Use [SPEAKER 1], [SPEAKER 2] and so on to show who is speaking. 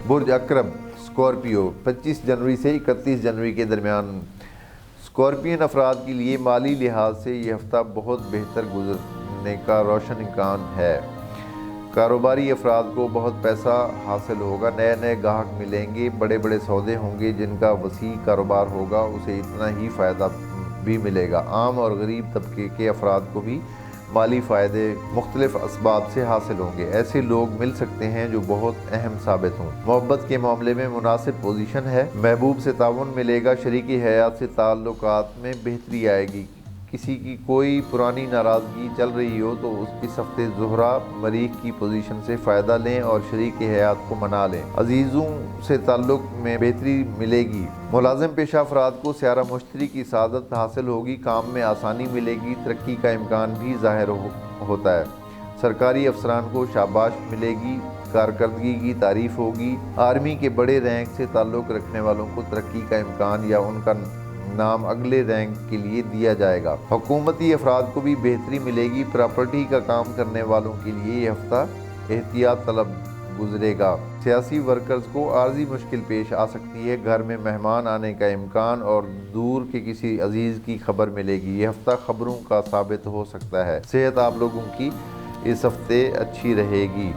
[SPEAKER 1] برج اکرم Scorpio 25 جنوری سے 31 جنوری کے درمیان اسکارپین افراد کے لیے مالی لحاظ سے یہ ہفتہ بہت بہتر گزرنے کا روشن امکان ہے۔ کاروباری افراد کو بہت پیسہ حاصل ہوگا، نئے گاہک ملیں گے، بڑے سودے ہوں گے۔ جن کا وسیع کاروبار ہوگا اسے اتنا ہی فائدہ بھی ملے گا۔ عام اور غریب طبقے کے افراد کو بھی مالی فائدے مختلف اسباب سے حاصل ہوں گے۔ ایسے لوگ مل سکتے ہیں جو بہت اہم ثابت ہوں۔ محبت کے معاملے میں مناسب پوزیشن ہے، محبوب سے تعاون ملے گا۔ شریک حیات سے تعلقات میں بہتری آئے گی۔ کسی کی کوئی پرانی ناراضگی چل رہی ہو تو اس ہفتے زہرہ مریخ کی پوزیشن سے فائدہ لیں اور شریک حیات کو منا لیں۔ عزیزوں سے تعلق میں بہتری ملے گی۔ ملازم پیشہ افراد کو سیارہ مشتری کی سعادت حاصل ہوگی، کام میں آسانی ملے گی، ترقی کا امکان بھی ظاہر ہوتا ہے۔ سرکاری افسران کو شاباش ملے گی، کارکردگی کی تعریف ہوگی۔ آرمی کے بڑے رینک سے تعلق رکھنے والوں کو ترقی کا امکان یا ان کا نام اگلے رینک کے لیے دیا جائے گا۔ حکومتی افراد کو بھی بہتری ملے گی۔ پراپرٹی کا کام کرنے والوں کے لیے یہ ہفتہ احتیاط طلب گزرے گا۔ سیاسی ورکرز کو عارضی مشکل پیش آ سکتی ہے، گھر میں مہمان آنے کا امکان اور دور کے کسی عزیز کی خبر ملے گی۔ یہ ہفتہ خبروں کا ثابت ہو سکتا ہے۔ صحت آپ لوگوں کی اس ہفتے اچھی رہے گی۔